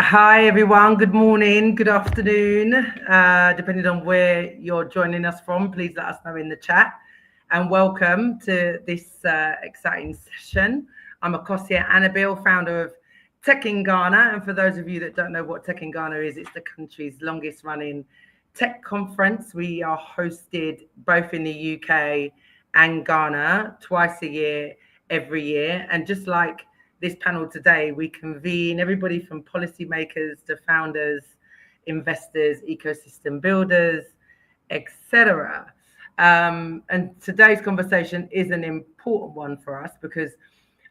Hi, everyone. Good morning, good afternoon. Depending on where you're joining us from, please let us know in the chat. And welcome to this exciting session. I'm Akosia Annabelle, founder of Tech in Ghana. And for those of you that don't know what Tech in Ghana is, it's the country's longest running tech conference. We are hosted both in the UK and Ghana twice a year, every year. And just like this panel today, we convene everybody from policymakers to founders, investors, ecosystem builders, etc. And today's conversation is an important one for us because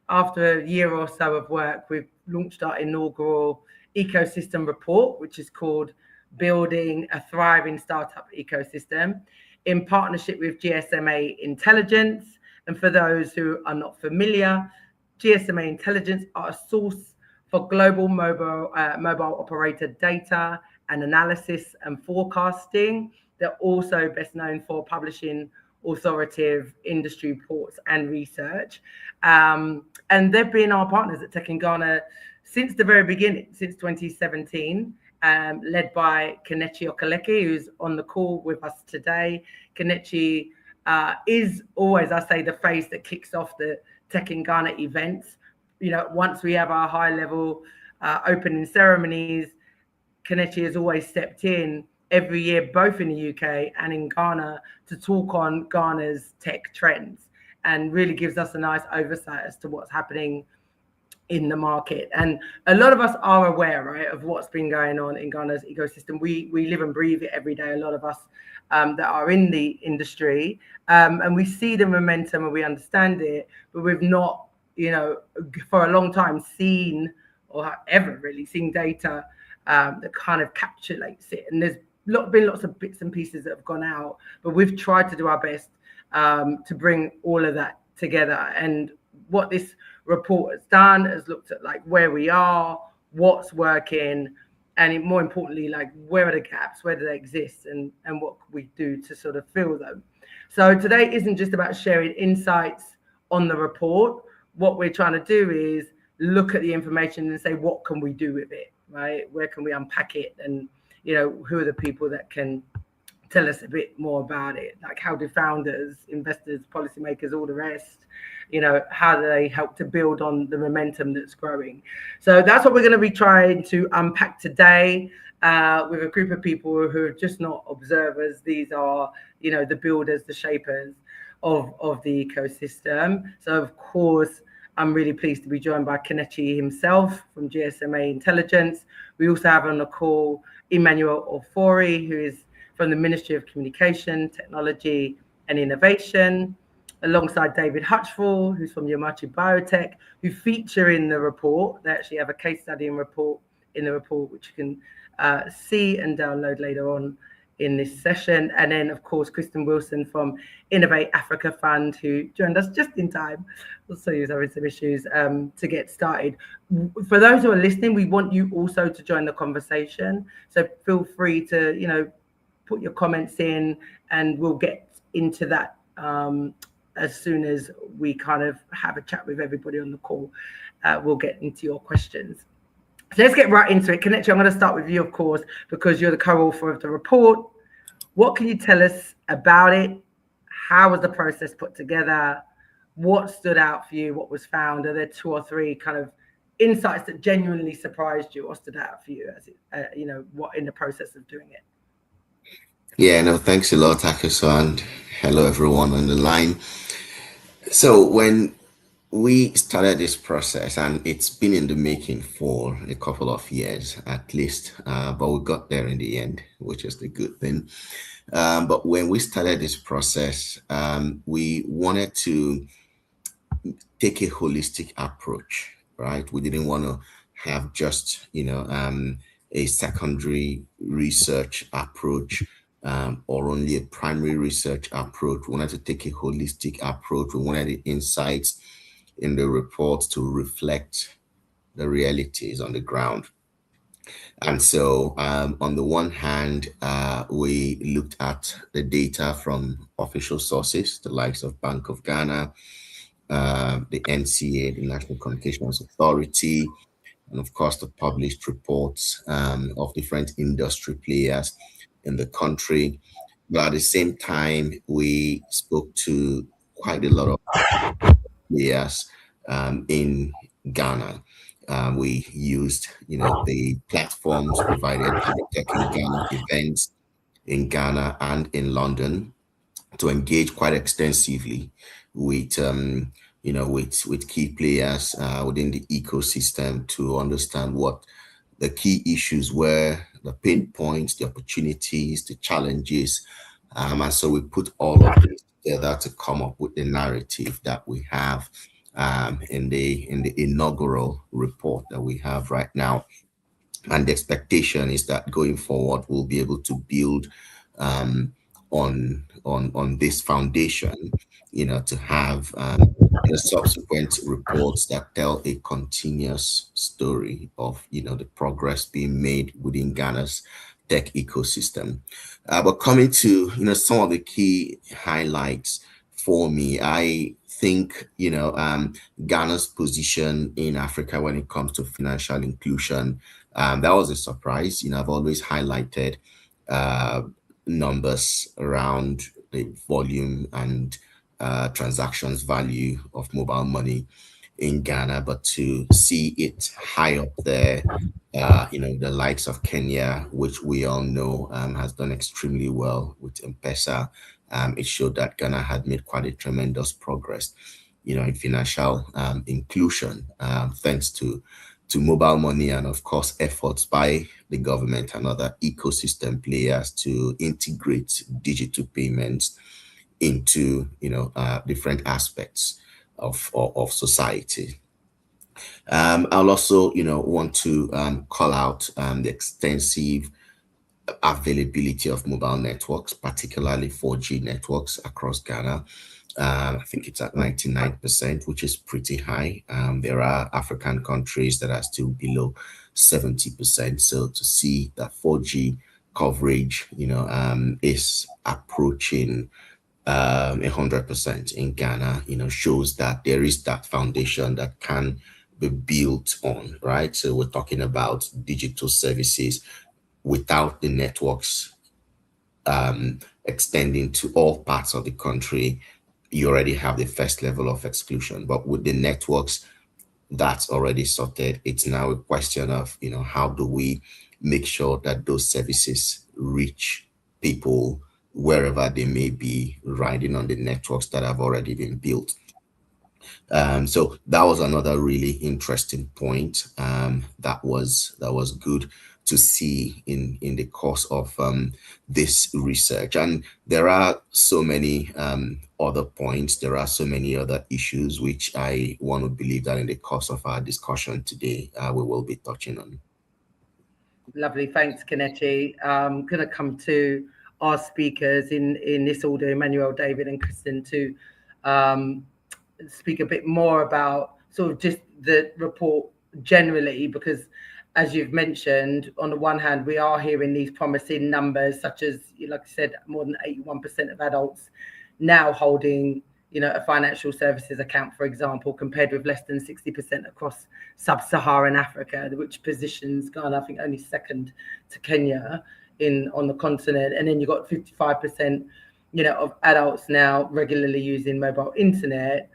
after a year or so of work, we've launched our inaugural ecosystem report, which is called Building a Thriving Startup Ecosystem, in partnership with GSMA Intelligence. And for those who are not familiar, GSMA Intelligence are a source for global mobile operator data and analysis and forecasting. They're also best known for publishing authoritative industry reports and research. And they've been our partners at Tech in Ghana since the very beginning, since 2017, led by Kelechi Okereke, who's on the call with us today. Kelechi is always, I say, the face that kicks off the Tech in Ghana events. You know, once we have our high level opening ceremonies, Kelechi has always stepped in every year, both in the UK and in Ghana, to talk on Ghana's tech trends and really gives us a nice oversight as to what's happening in the market. And a lot of us are aware, right, of what's been going on in Ghana's ecosystem. We live and breathe it every day, a lot of us that are in the industry, and we see the momentum and we understand it, but we've not, you know, for a long time seen or ever really seen data that kind of encapsulates it. And there's been lots of bits and pieces that have gone out, but we've tried to do our best to bring all of that together. And what this report has done has looked at like where we are, what's working, and more importantly, like where are the gaps, where do they exist, and what we do to sort of fill them. So today isn't just about sharing insights on the report. What we're trying to do is look at the information and say, what can we do with it, right? Where can we unpack it? And, you know, who are the people that can tell us a bit more about it? Like, how do founders, investors, policymakers, all the rest, you know, how do they help to build on the momentum that's growing? So that's what we're going to be trying to unpack today with a group of people who are just not observers. These are, you know, the builders, the shapers of the ecosystem. So, of course, I'm really pleased to be joined by Kelechi himself from GSMA Intelligence. We also have on the call Emmanuel Ofori, who is from the Ministry of Communication, Technology and Innovation, alongside David Hutchful, who's from Yamachi Biotech, who feature in the report. They actually have a case study in the report, which you can see and download later on in this session. And then, of course, Kristen Wilson from Innovate Africa Fund, who joined us just in time. Also, he was having some issues to get started. For those who are listening, we want you also to join the conversation. So feel free to, you know, put your comments in, and we'll get into that as soon as we kind of have a chat with everybody on the call. We'll get into your questions. So let's get right into it. Kelechi, I'm going to start with you, of course, because you're the co-author of the report. What can you tell us about it? How was the process put together? What stood out for you? What was found? Are there 2 or 3 kind of insights that genuinely surprised you or stood out for you as it, you know, what in the process of doing it? Yeah, no, thanks a lot, Takeso, and hello everyone on the line. So when we started this process, and it's been in the making for a couple of years at least, but we got there in the end, which is the good thing. But when we started this process, we wanted to take a holistic approach, right? We didn't want to have just, a secondary research approach, or only a primary research approach. We wanted to take a holistic approach. We wanted the insights in the reports to reflect the realities on the ground. And so, on the one hand, we looked at the data from official sources, the likes of Bank of Ghana, the NCA, the National Communications Authority, and of course the published reports of different industry players in the country. But at the same time, we spoke to quite a lot of players in Ghana. We used, the platforms provided by the Tech in Ghana events in Ghana and in London to engage quite extensively with with key players within the ecosystem to understand what the key issues were, the pain points, the opportunities, the challenges. And so we put all of this together to come up with the narrative that we have in the inaugural report that we have right now. And the expectation is that going forward we'll be able to build um, on this foundation, to have subsequent reports that tell a continuous story of the progress being made within Ghana's tech ecosystem. But coming to some of the key highlights for me, I think Ghana's position in Africa when it comes to financial inclusion, that was a surprise. I've always highlighted uh, numbers around the volume and transactions value of mobile money in Ghana, but to see it high up there, the likes of Kenya, which we all know has done extremely well with M-Pesa, it showed that Ghana had made quite a tremendous progress, in financial inclusion, thanks to mobile money and of course efforts by the government and other ecosystem players to integrate digital payments into different aspects of society. I'll also want to call out the extensive availability of mobile networks, particularly 4G networks across Ghana. I think it's at 99%, which is pretty high. There are African countries that are still below 70%. So to see that 4G coverage, is approaching 100% in Ghana, shows that there is that foundation that can be built on, right? So we're talking about digital services without the networks extending to all parts of the country. You already have the first level of exclusion, but with the networks that's already sorted, it's now a question of how do we make sure that those services reach people wherever they may be riding on the networks that have already been built. So that was another really interesting point. That was good to see in the course of this research. And there are so many other points. There are so many other issues which I want to believe that in the course of our discussion today, we will be touching on. Lovely, thanks, Kelechi. Going to come to our speakers in this order, Emmanuel, David, and Kristen, to um, speak a bit more about sort of just the report generally, because as you've mentioned, on the one hand, we are hearing these promising numbers, such as, like I said, more than 81% of adults now holding a financial services account, for example, compared with less than 60% across sub-Saharan Africa, which positions Ghana, I think, only second to Kenya on the continent. And then you've got 55%, of adults now regularly using mobile internet,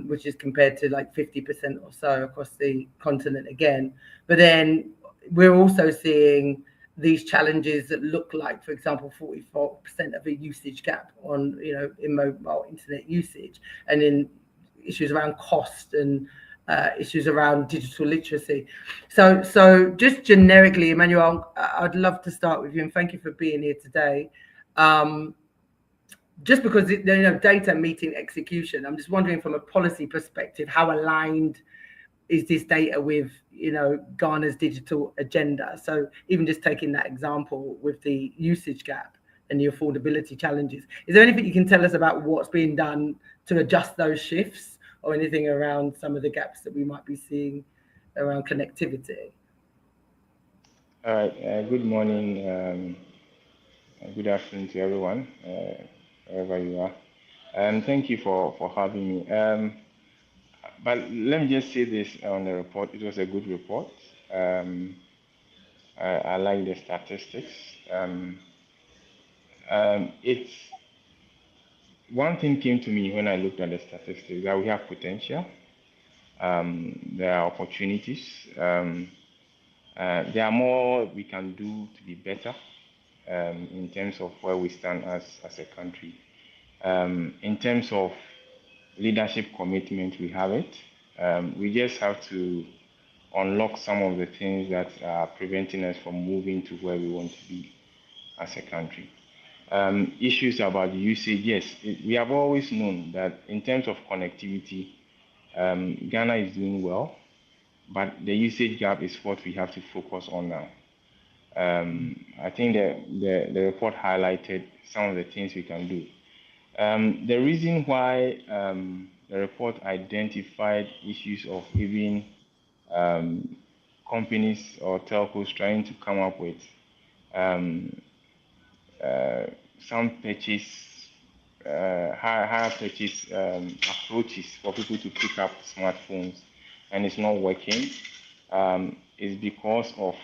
which is compared to like 50% or so across the continent again. But then we're also seeing these challenges that look like, for example, 44% of a usage gap on, in mobile internet usage, and in issues around cost and issues around digital literacy. So just generically, Emmanuel, I'd love to start with you, and thank you for being here today. Just because data meeting execution, I'm just wondering from a policy perspective, how aligned is this data with Ghana's digital agenda? So even just taking that example with the usage gap and the affordability challenges, is there anything you can tell us about what's being done to adjust those shifts, or anything around some of the gaps that we might be seeing around connectivity? All right. Good morning. Good afternoon to everyone, wherever you are. Thank you for having me. But let me just say this on the report. It was a good report. I like the statistics. It's one thing came to me when I looked at the statistics that we have potential. There are opportunities. There are more we can do to be better in terms of where we stand as a country. In terms of leadership commitment, we have it. We just have to unlock some of the things that are preventing us from moving to where we want to be as a country. Issues about usage, yes, we have always known that in terms of connectivity, Ghana is doing well, but the usage gap is what we have to focus on now. I think the report highlighted some of the things we can do. The reason why the report identified issues of even companies or telcos trying to come up with some purchase, higher purchase approaches for people to pick up smartphones, and it's not working, is because of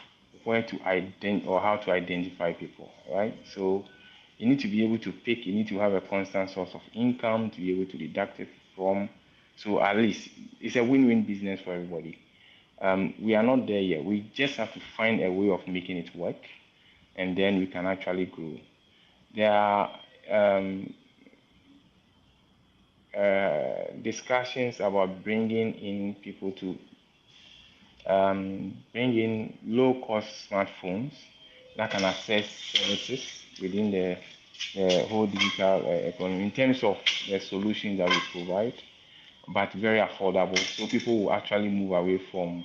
where to identify or how to identify people, right? So you need to be able to pick, you need to have a constant source of income to be able to deduct it from. So at least it's a win-win business for everybody. We are not there yet. We just have to find a way of making it work, and then we can actually grow. There are discussions about bringing in people to bring in low-cost smartphones that can access services within the whole digital economy in terms of the solutions that we provide, but very affordable. So people will actually move away from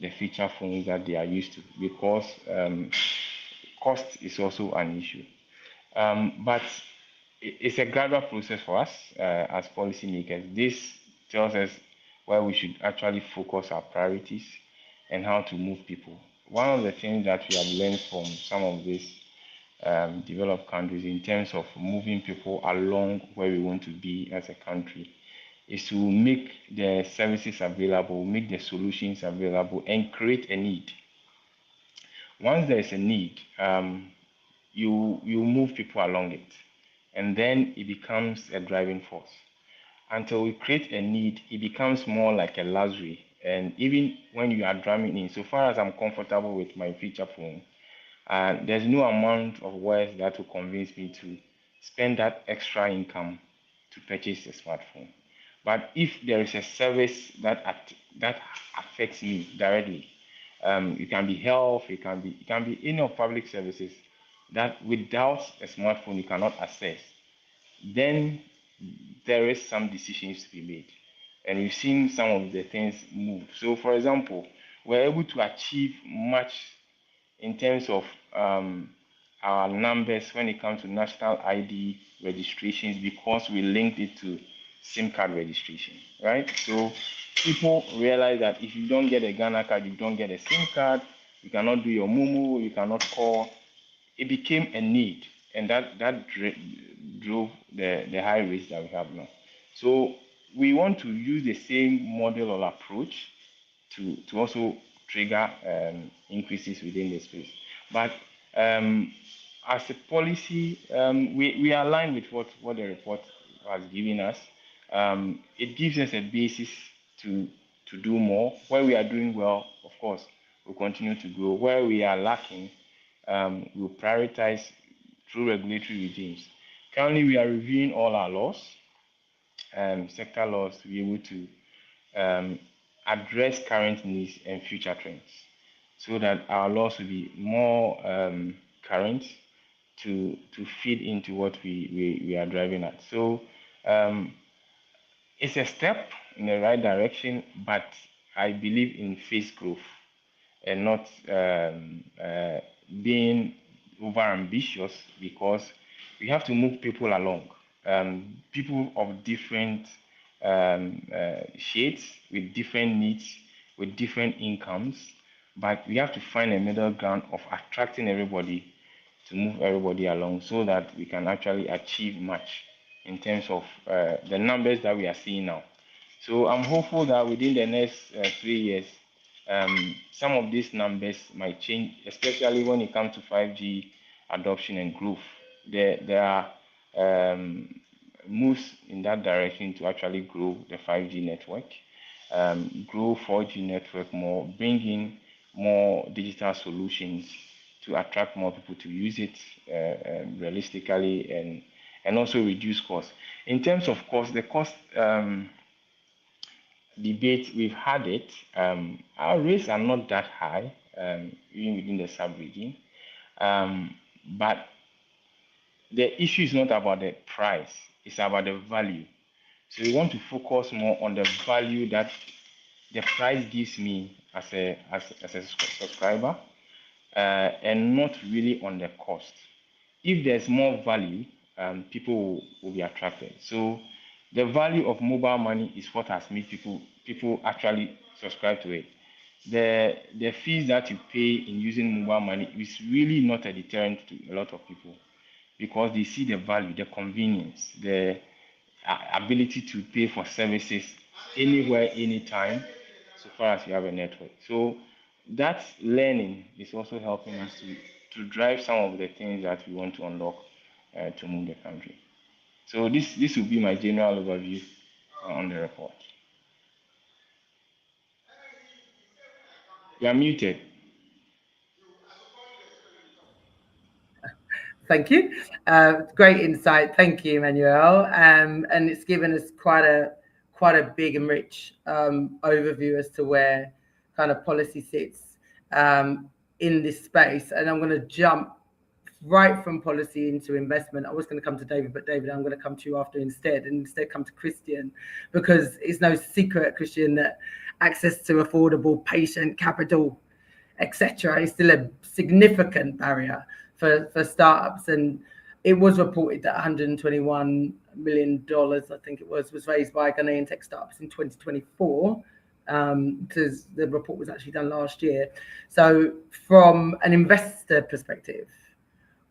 the feature phones that they are used to, because cost is also an issue. But it's a gradual process for us as policymakers. This tells us where we should actually focus our priorities and how to move people. One of the things that we have learned from some of these developed countries in terms of moving people along where we want to be as a country is to make the services available, make the solutions available, and create a need. Once there is a need, you move people along it, and then it becomes a driving force. Until we create a need, it becomes more like a luxury. And even when you are driving in, so far as I'm comfortable with my feature phone, there's no amount of words that will convince me to spend that extra income to purchase a smartphone. But if there is a service that affects me directly, it can be health, it can be any of public services that without a smartphone you cannot access, then there is some decisions to be made. And we've seen some of the things move. So, for example, we're able to achieve much in terms of our numbers when it comes to national ID registrations, because we linked it to SIM card registration, right? So people realize that if you don't get a Ghana card, you don't get a SIM card, you cannot do your Mumu, you cannot call. It became a need, and that drove the high rates that we have now. So we want to use the same model or approach to also trigger increases within the space. But as a policy, we are aligned with what the report has given us. It gives us a basis to do more. Where we are doing well, of course, we'll continue to grow. Where we are lacking, we'll prioritize through regulatory regimes. Currently, we are reviewing all our laws, sector laws, to be able to address current needs and future trends, so that our laws will be more current to feed into what we are driving at. So it's a step in the right direction, but I believe in phased growth and not being over ambitious, because we have to move people along. People of different shades, with different needs, with different incomes, but we have to find a middle ground of attracting everybody to move everybody along, so that we can actually achieve much in terms of the numbers that we are seeing now. So I'm hopeful that within the next 3 years, some of these numbers might change, especially when it comes to 5G adoption and growth. There are moves in that direction to actually grow the 5G network, grow 4G network more, bring in more digital solutions to attract more people to use it realistically, and also reduce costs. In terms of cost, the cost debate, we've had it. Our rates are not that high, even within the sub-region. But the issue is not about the price, it's about the value. So we want to focus more on the value that the price gives me as a subscriber, and not really on the cost. If there's more value, people will be attracted. So the value of mobile money is what has made people actually subscribe to it. The fees that you pay in using mobile money is really not a deterrent to a lot of people, because they see the value, the convenience, the ability to pay for services anywhere, anytime, so far as you have a network. So that learning is also helping us to drive some of the things that we want to unlock to move the country. So this will be my general overview on the report. You are muted. Thank you. Great insight. Thank you, Emmanuel. And it's given us quite a big and rich overview as to where kind of policy sits in this space. And I'm going to jump right from policy into investment. I was going to come to David, but David, I'm going to come to you after instead, and instead come to Christian, because it's no secret, Christian, that access to affordable patient capital, etc., is still a significant barrier for startups. And it was reported that $121 million, I think it was raised by Ghanaian tech startups in 2024, because the report was actually done last year. So from an investor perspective,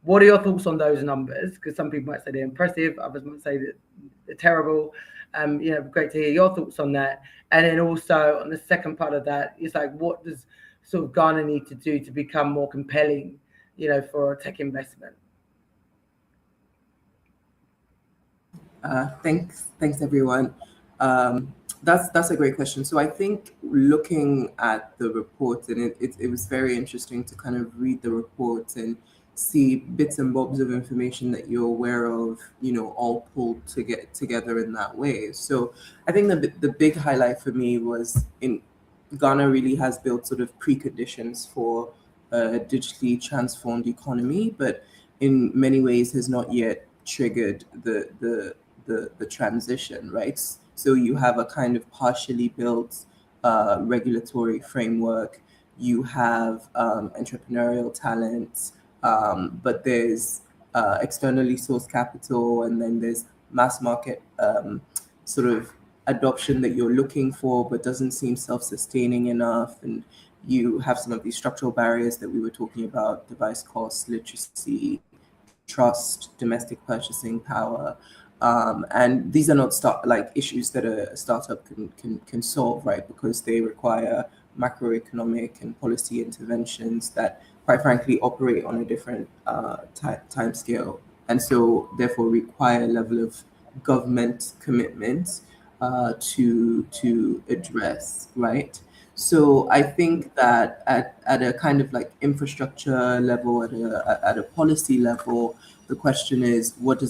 what are your thoughts on those numbers? Because some people might say they're impressive, others might say that they're terrible. Great to hear your thoughts on that. And then also on the second part of that, it's like, what does sort of Ghana need to do to become more compelling, for tech investment? Thanks everyone. That's a great question. So I think looking at the report, and it was very interesting to kind of read the report and see bits and bobs of information that you're aware of, all pulled together in that way. So I think the big highlight for me was Ghana really has built sort of preconditions for a digitally transformed economy, but in many ways has not yet triggered the transition, right? So you have a kind of partially built regulatory framework, you have entrepreneurial talent, but there's externally sourced capital, and then there's mass market sort of adoption that you're looking for, but doesn't seem self-sustaining enough. And you have some of these structural barriers that we were talking about: device costs, literacy, trust, domestic purchasing power. And these are not issues that a startup can solve, right? Because they require macroeconomic and policy interventions that, quite frankly, operate on a different time scale, and so therefore require a level of government commitment to address, right? So I think that at a kind of like infrastructure level, at a policy level, the question is, what are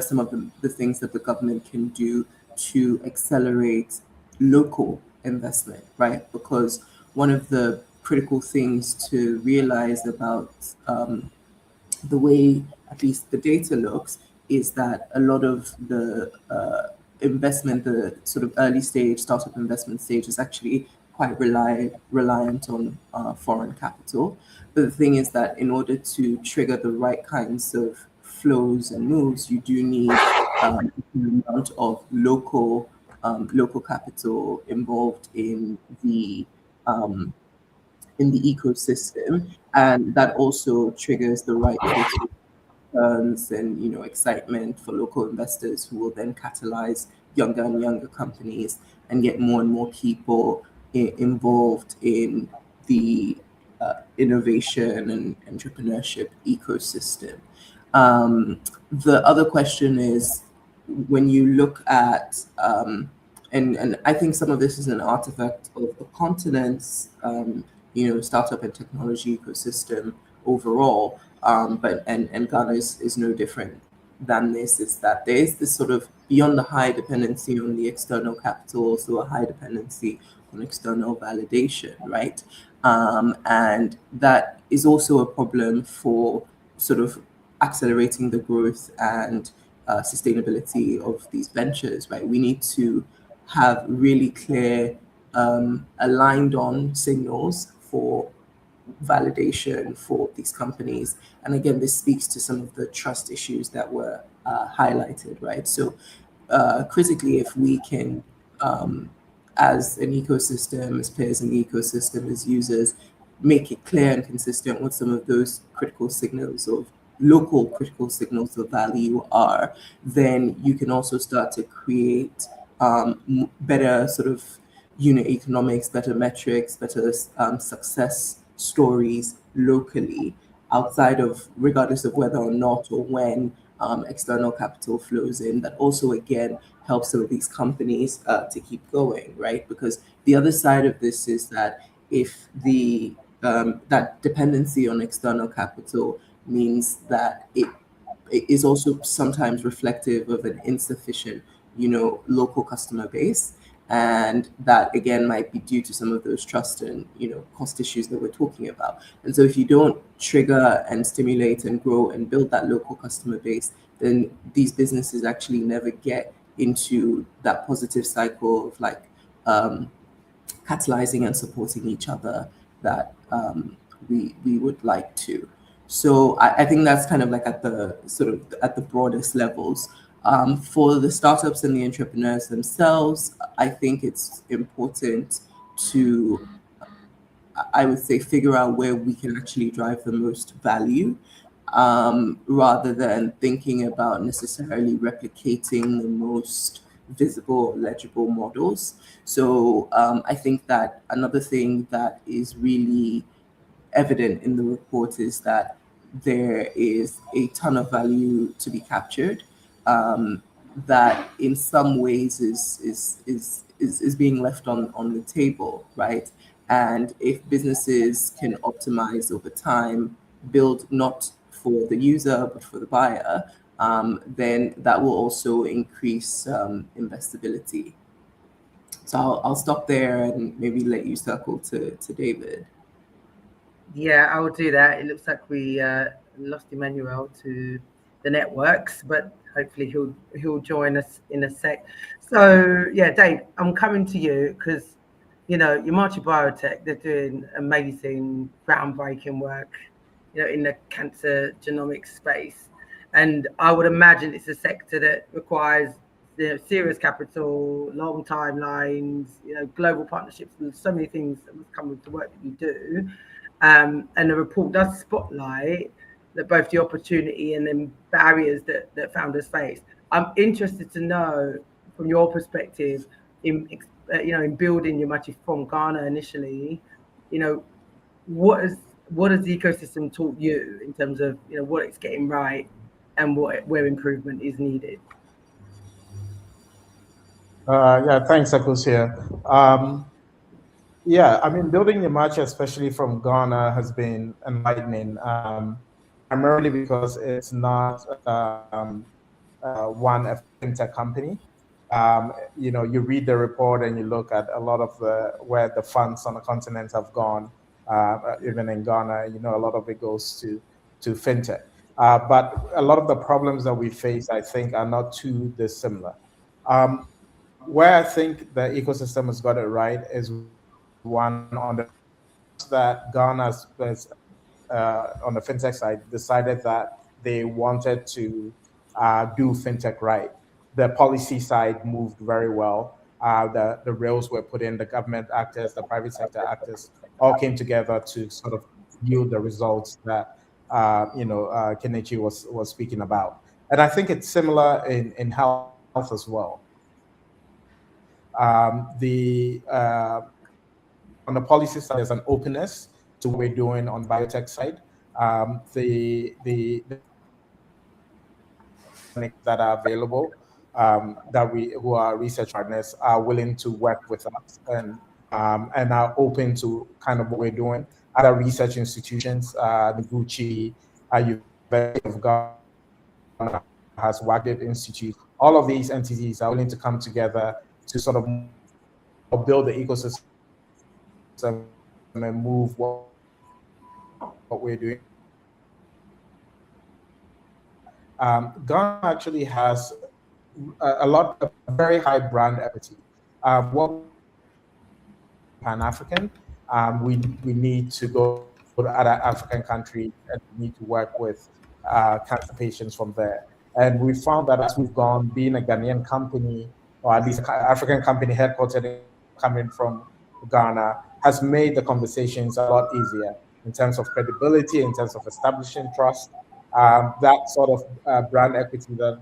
some of the things that the government can do to accelerate local investment, right? Because one of the critical things to realize about the way at least the data looks is that a lot of the investment, the sort of early stage startup investment stage, is actually quite reliant on foreign capital. But the thing is that in order to trigger the right kinds of flows and moves, you do need an amount of local capital involved in the ecosystem, and that also triggers the right sorts of returns and excitement for local investors, who will then catalyze younger and younger companies and get more and more people involved in the innovation and entrepreneurship ecosystem. The other question is, when you look at, and I think some of this is an artifact of the continent's, startup and technology ecosystem overall, but Ghana is no different than this, is that there is this sort of, beyond the high dependency on the external capital, also a high dependency on external validation, right? And that is also a problem for sort of accelerating the growth and sustainability of these ventures, right? We need to have really clear, aligned on signals for validation for these companies. And again, this speaks to some of the trust issues that were highlighted, right? So critically, if we can, as an ecosystem, as players in the ecosystem, as users, make it clear and consistent what some of those critical signals of local critical signals of value are, then you can also start to create better sort of unit economics, better metrics, better success stories locally, outside of, regardless of whether or not or when external capital flows in. That also, again, helps some of these companies to keep going, right? Because the other side of this is that if the that dependency on external capital means that it is also sometimes reflective of an insufficient, local customer base. And that again might be due to some of those trust and cost issues that we're talking about. And so if you don't trigger and stimulate and grow and build that local customer base, then these businesses actually never get into that positive cycle of like catalyzing and supporting each other that we would like to. So I think that's kind of like at the sort of at the broadest levels. For the startups and the entrepreneurs themselves, I think it's important to, I would say, figure out where we can actually drive the most value, rather than thinking about necessarily replicating the most visible, legible models. So I think that another thing that is really evident in the report is that there is a ton of value to be captured, that in some ways is being left on the table, right? And if businesses can optimize over time, build not for the user but for the buyer, then that will also increase investability. So I'll stop there and maybe let you circle to David. Yeah, I will do that. It looks like we lost Emmanuel to the networks, but hopefully he'll join us in a sec. So yeah, Dave, I'm coming to you because your Marchi Biotech, they're doing amazing, groundbreaking work, in the cancer genomics space, and I would imagine it's a sector that requires serious capital, long timelines, global partnerships, and so many things that must come with the work that you do. And the report does spotlight that both the opportunity and then barriers that founders face. I'm interested to know, from your perspective, in building your Machi from Ghana initially, what has the ecosystem taught you in terms of what it's getting right and where improvement is needed? Yeah, thanks, Akusia. Yeah, I mean, building the match, especially from Ghana, has been enlightening, primarily because it's not one a fintech company. You read the report and you look at a lot of where the funds on the continent have gone, even in Ghana, a lot of it goes to fintech. But a lot of the problems that we face, I think, are not too dissimilar. Where I think the ecosystem has got it right is one on the that Ghana's on the fintech side decided that they wanted to do fintech right. The policy side moved very well. The rails were put in, the government actors, the private sector actors all came together to sort of yield the results that Kenichi was speaking about. And I think it's similar in health as well. On the policy side, there's an openness to what we're doing on biotech side. The that are available who are research partners are willing to work with us and are open to kind of what we're doing. Other research institutions, Noguchi, University of Ghana has Wagner Institute. All of these entities are willing to come together to sort of build the ecosystem and move what we're doing. Ghana actually has a lot of very high brand equity. What Pan-African, we need to go to other African countries and we need to work with cancer patients from there. And we found that as we've gone, being a Ghanaian company, or at least an African company headquartered coming from Ghana, has made the conversations a lot easier in terms of credibility, in terms of establishing trust. That sort of brand equity that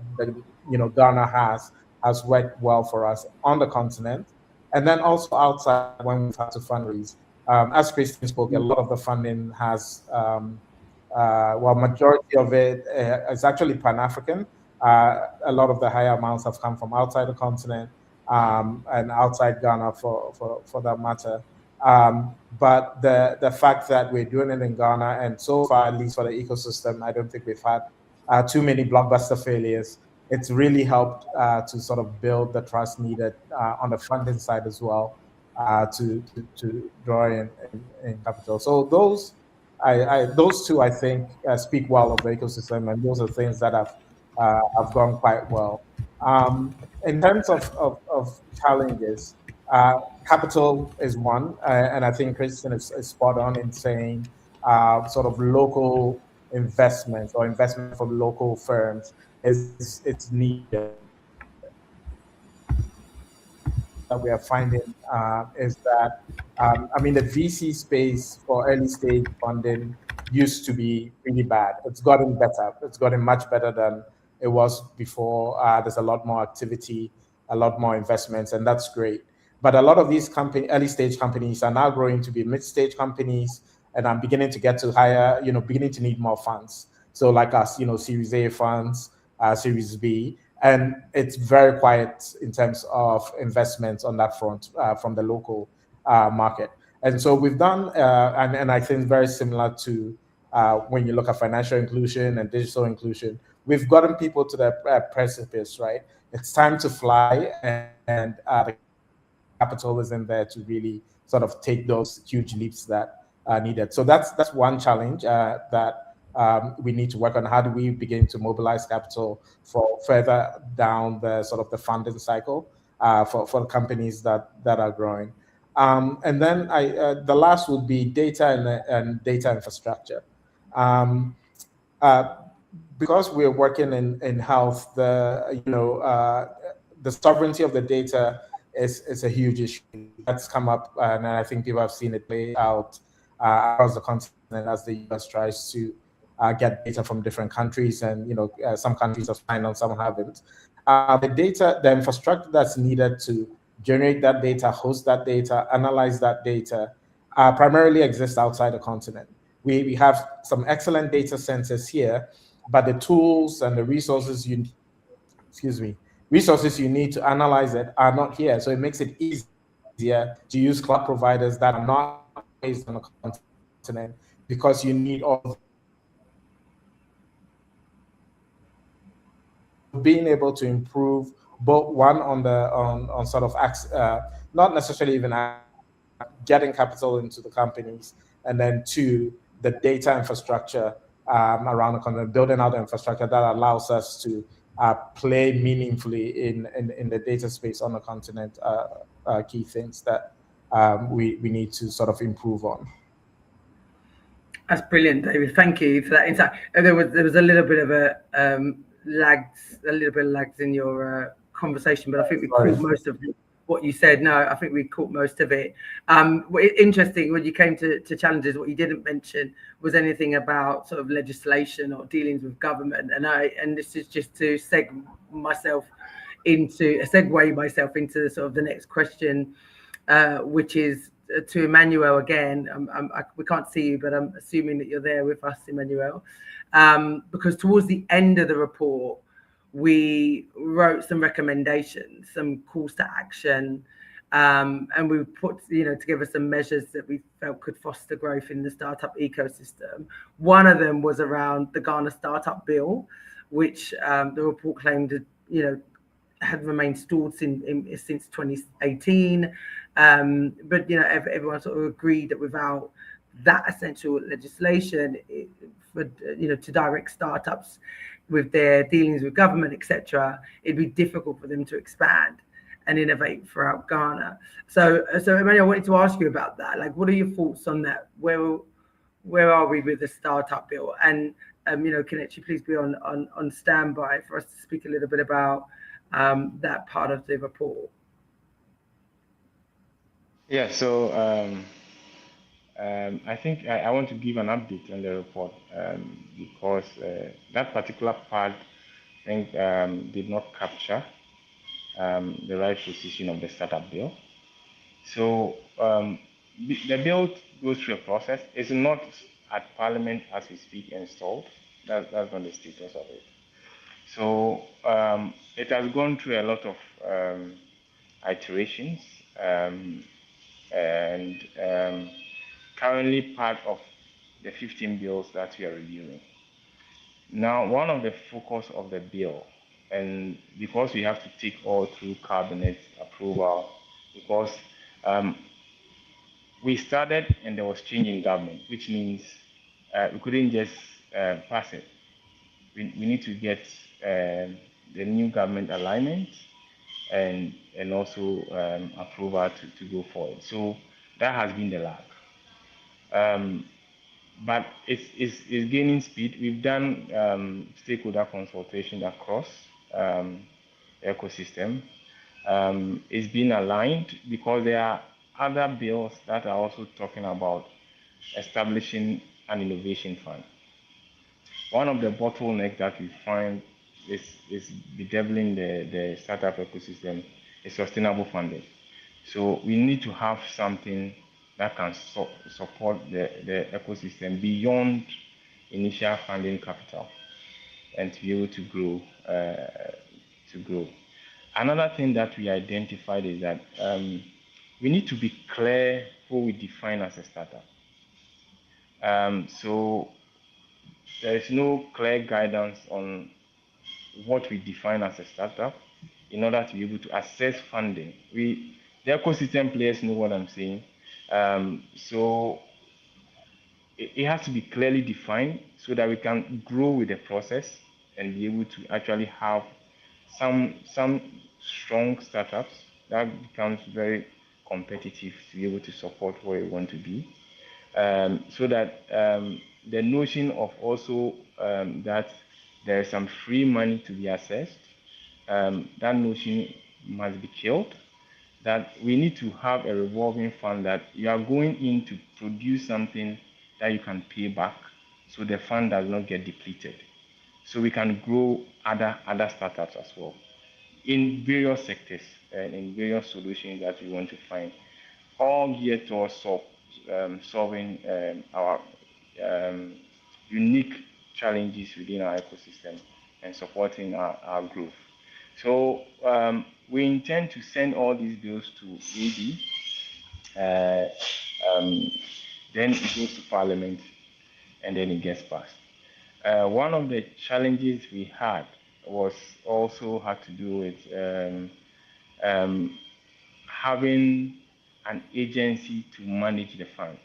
Ghana has worked well for us on the continent, and then also outside when we've had to fundraise. As Christian spoke, a lot of the funding has, majority of it is actually Pan-African. A lot of the higher amounts have come from outside the continent and outside Ghana for that matter. But the fact that we're doing it in Ghana, and so far, at least for the ecosystem, I don't think we've had too many blockbuster failures. It's really helped to sort of build the trust needed on the funding side as well to draw in capital. So those two, I think, speak well of the ecosystem, and those are things that have gone quite well. In terms of challenges, capital is one, and I think Christian is spot on in saying sort of local investment or investment from local firms it's needed. That we are finding is that the VC space for early stage funding used to be really bad. It's gotten better. It's gotten much better than it was before. There's a lot more activity, a lot more investments, and that's great. But a lot of these early stage companies are now growing to be mid-stage companies, and I'm beginning to get to higher, beginning to need more funds. So like us, Series A funds, Series B, and it's very quiet in terms of investments on that front from the local market. And so we've done, and I think very similar to when you look at financial inclusion and digital inclusion, we've gotten people to the precipice, right? It's time to fly, and the capital is in there to really sort of take those huge leaps that are needed. So that's one challenge that we need to work on. How do we begin to mobilize capital for further down the sort of the funding cycle for companies that are growing? And then the last would be data and data infrastructure. Because we're working in health, the sovereignty of the data is a huge issue that's come up, and I think people have seen it play out across the continent as the US tries to get data from different countries, and some countries have signed on, some haven't. The infrastructure that's needed to generate that data, host that data, analyze that data, primarily exists outside the continent. We have some excellent data centers here, but the tools and the resources you need to analyze it are not here. So it makes it easier to use cloud providers that are not based on the continent, because you need all being able to improve both one on sort of not necessarily even getting capital into the companies, and then two, the data infrastructure around the continent, building out the infrastructure that allows us to play meaningfully in the data space on the continent, key things that we need to sort of improve on. That's brilliant, David. Thank you for that insight. There was a little bit of lags in your conversation, but I think we caught most of what you said. No, I think we caught most of it. Interesting, when you came to challenges, what you didn't mention was anything about sort of legislation or dealings with government. And this is just to seg myself into segue myself into sort of the next question, which is to Emmanuel again. We can't see you, but I'm assuming that you're there with us, Emmanuel, because towards the end of the report, we wrote some recommendations, some calls to action, and we put together some measures that we felt could foster growth in the startup ecosystem. One of them was around the Ghana Startup Bill, which the report claimed had remained stalled since 2018. But everyone sort of agreed that without that essential legislation to direct startups with their dealings with government, etc., it'd be difficult for them to expand and innovate throughout Ghana. So Emmanuel, I wanted to ask you about that. Like, what are your thoughts on that? Where are we with the startup bill? And Kelechi, please be on standby for us to speak a little bit about that part of the report. Yeah, so I think I want to give an update on the report because that particular part, I think, did not capture the right position of the startup bill. So the bill goes through a process. It's not at Parliament as we speak installed. That's not the status of it. So it has gone through a lot of iterations and currently part of the 15 bills that we are reviewing. Now, one of the focus of the bill, and because we have to take all through cabinet approval, because we started and there was change in government, which means we couldn't just pass it. We need to get the new government alignment and also approval to go forward. So that has been the lag. But it's gaining speed. We've done stakeholder consultation across the ecosystem. It's been aligned because there are other bills that are also talking about establishing an innovation fund. One of the bottlenecks that we find is bedeviling the startup ecosystem is sustainable funding. So we need to have something that can support the ecosystem beyond initial funding capital and to be able to grow. Another thing that we identified is that we need to be clear who we define as a startup. So there is no clear guidance on what we define as a startup in order to be able to access funding. The ecosystem players know what I'm saying. So it has to be clearly defined so that we can grow with the process and be able to actually have some strong startups that becomes very competitive to be able to support where we want to be. So that the notion of also that there is some free money to be accessed, that notion must be killed. That we need to have a revolving fund that you are going in to produce something that you can pay back, so the fund does not get depleted. So we can grow other startups as well in various sectors and in various solutions that we want to find, all geared towards solving our unique challenges within our ecosystem and supporting our growth. So we intend to send all these bills to AD, then it goes to Parliament, and then it gets passed. One of the challenges we had was also had to do with having an agency to manage the fund.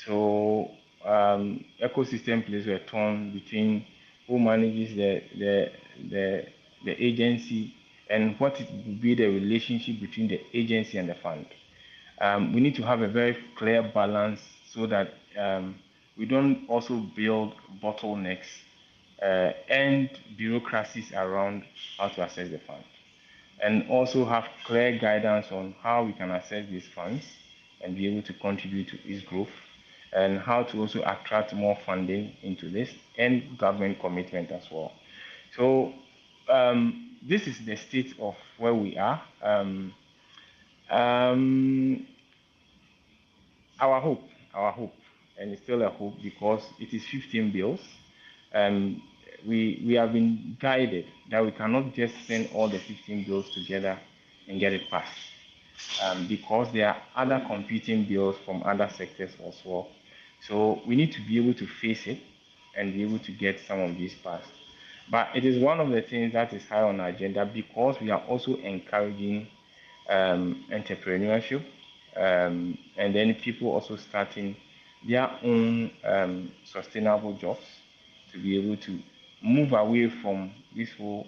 So ecosystem players were torn between who manages the agency and what it will be the relationship between the agency and the fund. We need to have a very clear balance so that we don't also build bottlenecks and bureaucracies around how to access the fund, and also have clear guidance on how we can access these funds and be able to contribute to its growth, and how to also attract more funding into this and government commitment as well. So this is the state of where we are. Our hope, and it's still a hope because it is 15 bills. We have been guided that we cannot just send all the 15 bills together and get it passed, because there are other competing bills from other sectors as well. So we need to be able to face it and be able to get some of these passed. But it is one of the things that is high on our agenda because we are also encouraging entrepreneurship, and then people also starting their own sustainable jobs to be able to move away from this whole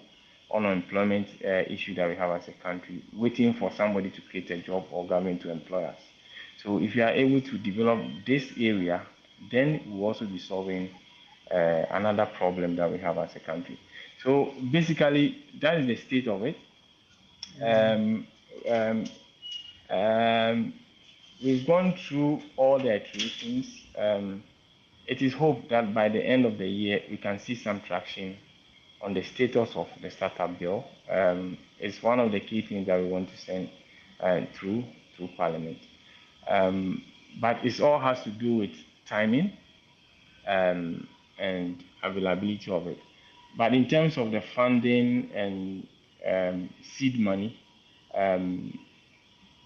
unemployment issue that we have as a country, waiting for somebody to create a job or government to employ us. So if you are able to develop this area, then we'll also be solving another problem that we have as a country. So basically, that is the state of it. We've gone through all the iterations. It is hoped that by the end of the year, we can see some traction on the status of the startup bill. It's one of the key things that we want to send through Parliament. But it all has to do with timing and availability of it. But in terms of the funding and seed money,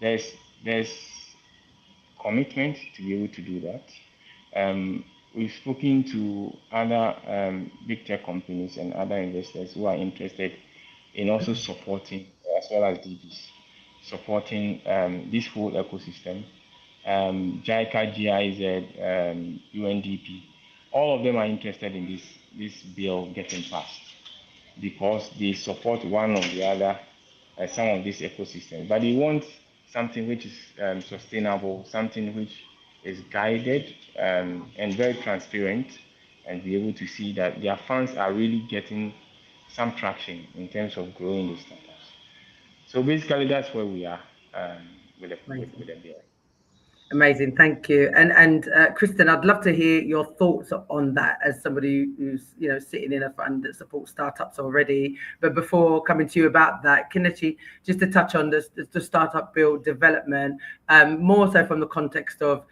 there's commitment to be able to do that. We've spoken to other big tech companies and other investors who are interested in also supporting, as well as DBs, supporting this whole ecosystem. JICA, GIZ, UNDP, all of them are interested in this bill getting passed because they support one or the other, some of this ecosystem. But they want something which is sustainable, something which is guided and very transparent, and be able to see that their funds are really getting some traction in terms of growing the startups. So basically, that's where we are with the bill. Amazing, thank you. And Kristen, I'd love to hear your thoughts on that as somebody who's sitting in a fund that supports startups already. But before coming to you about that, Kelechi, just to touch on the startup bill development, more so from the context of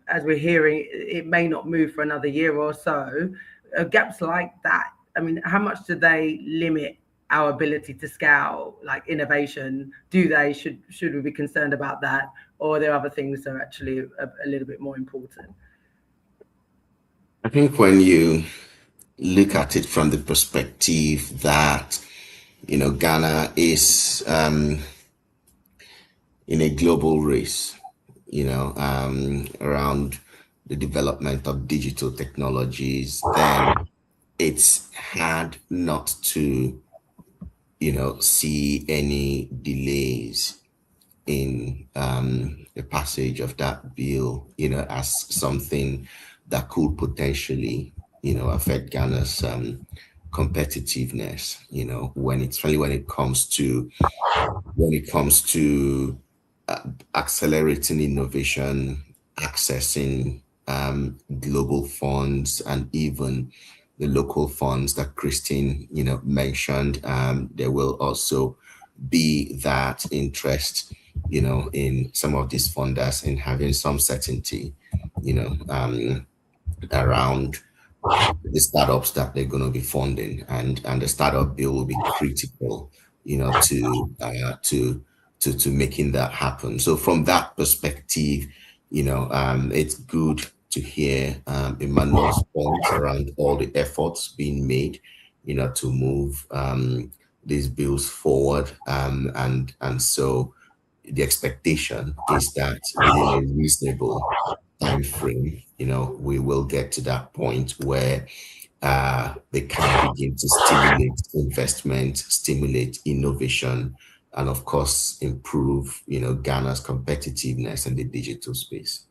as we're hearing, it may not move for another year or so. Gaps like that, I mean, how much do they limit our ability to scale, like innovation? Should we be concerned about that, or are there other things that are actually a little bit more important? I think when you look at it from the perspective that Ghana is in a global race, around the development of digital technologies, then it's hard not to see any delays in the passage of that bill, as something that could potentially, affect Ghana's competitiveness, when it comes to accelerating innovation, accessing global funds, and even the local funds that Christine, mentioned. There will also be that interest, in some of these funders in having some certainty, around the startups that they're going to be funding, and the startup bill will be critical, to making that happen. So from that perspective, it's good to hear Emmanuel's points around all the efforts being made, to move these bills forward, and so the expectation is that within a reasonable time frame, we will get to that point where they can begin to stimulate investment, stimulate innovation, and of course improve Ghana's competitiveness in the digital space.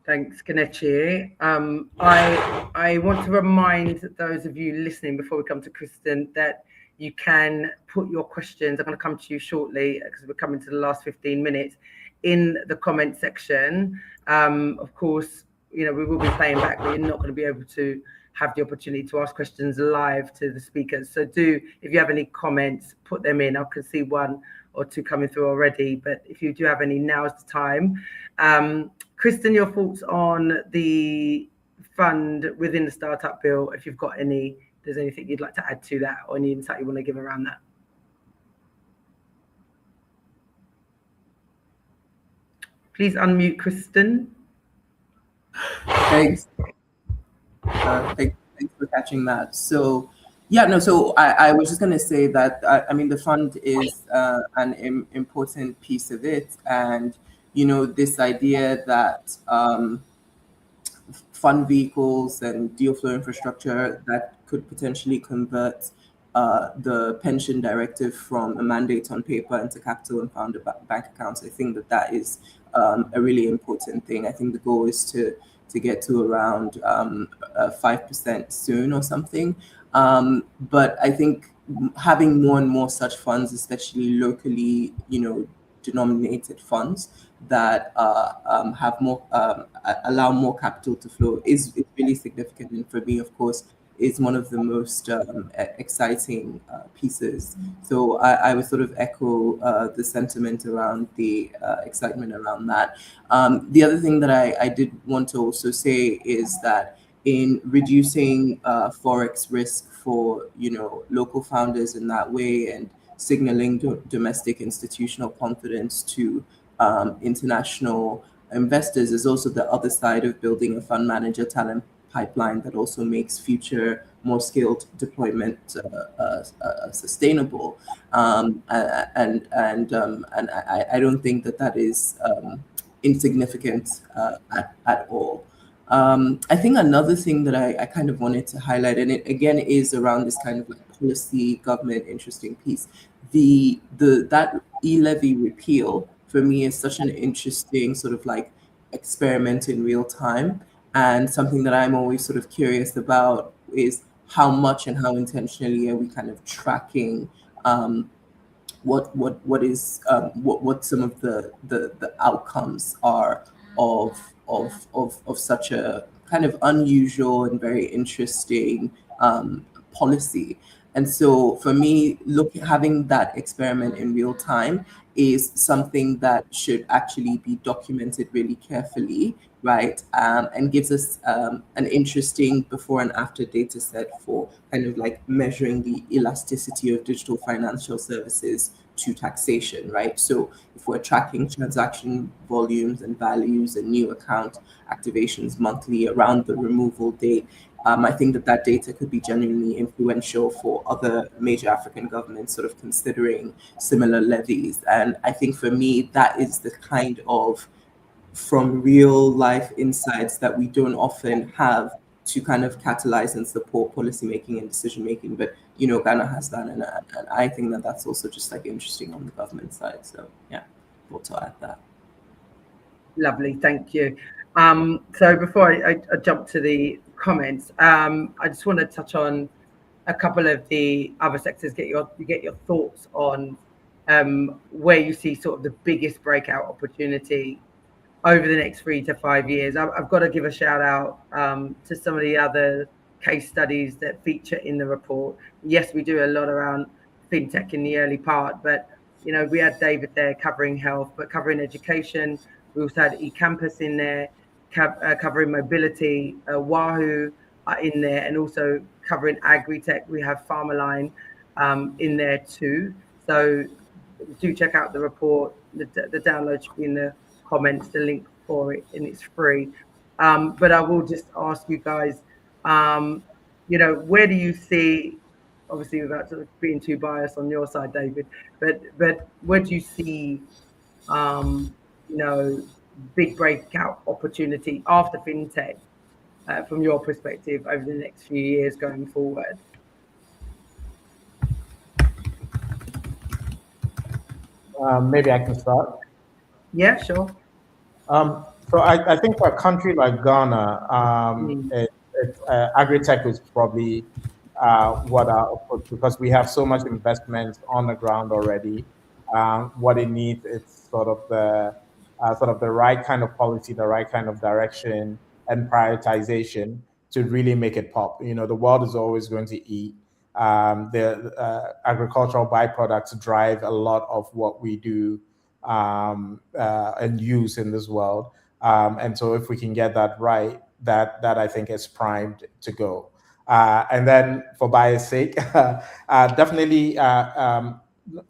Thanks, Kelechi. I want to remind those of you listening before we come to Kristen that you can put your questions. I'm going to come to you shortly because we're coming to the last 15 minutes in the comment section. Of course, we will be playing back, but you're not going to be able to have the opportunity to ask questions live to the speakers. So do, if you have any comments, put them in. I can see one or two coming through already, but if you do have any, now's the time. Kristen, your thoughts on the fund within the startup bill, if you've got any, if there's anything you'd like to add to that or any insight you want to give around that. Please unmute, Kristen. Thanks. Thanks for catching that. So, yeah, no, so I was just going to say that, I mean, the fund is an important piece of it. And, you know, this idea that fund vehicles and deal flow infrastructure that could potentially convert the pension directive from a mandate on paper into capital and founder bank accounts. I think that that is a really important thing. I think the goal is to get to around 5% soon or something. But I think having more and more such funds, especially locally, you know, denominated funds that have more allow more capital to flow is really significant. And for me, of course, is one of the most exciting pieces. So I would sort of echo the sentiment around the excitement around that. The other thing that I did want to also say is that in reducing forex risk for, you know, local founders in that way and signaling domestic institutional confidence to international investors is also the other side of building a fund manager talent pipeline that also makes future more skilled deployment sustainable. And I don't think that that is insignificant at all. I think another thing that I kind of wanted to highlight, and it again is around this kind of like policy government interesting piece. That e-levy repeal for me is such an interesting sort of like experiment in real time, and something that I'm always sort of curious about is how much and how intentionally are we kind of tracking what some of the outcomes are of such a kind of unusual and very interesting policy. And so for me, having that experiment in real time is something that should actually be documented really carefully, right? And gives us an interesting before and after data set for kind of like measuring the elasticity of digital financial services to taxation, right? So if we're tracking transaction volumes and values and new account activations monthly around the removal date, I think that data could be genuinely influential for other major African governments sort of considering similar levies. And I think for me, that is the kind of from real life insights that we don't often have to kind of catalyze and support policymaking and decision making. But, you know, Ghana has that. And I think that that's also just like interesting on the government side. So, yeah, thought to add that. Lovely, thank you. So before I jump to the comments, I just want to touch on a couple of the other sectors. Get your thoughts on where you see sort of the biggest breakout opportunity over the next 3 to 5 years. I've got to give a shout out to some of the other case studies that feature in the report. Yes, we do a lot around fintech in the early part, but you know, we had David there covering health, but covering education. We also had eCampus in there, covering mobility, Wahoo in there, and also covering agri-tech. We have Farmerline in there too. So do check out the report. The download should be in the comments, the link for it, and it's free. But I will just ask you guys, you know, where do you see, obviously without sort of being too biased on your side, David, but where do you see, you know, big breakout opportunity after fintech from your perspective over the next few years going forward? Maybe I can start. Yeah, sure. So I think for a country like Ghana, agri-tech is probably because we have so much investment on the ground already. What it needs is sort of the right kind of policy, the right kind of direction and prioritization. to really make it pop. You know, the world is always going to eat. The agricultural byproducts drive a lot of what we do and use in this world. And so if we can get that right, that I think is primed to go. And then for bias sake, definitely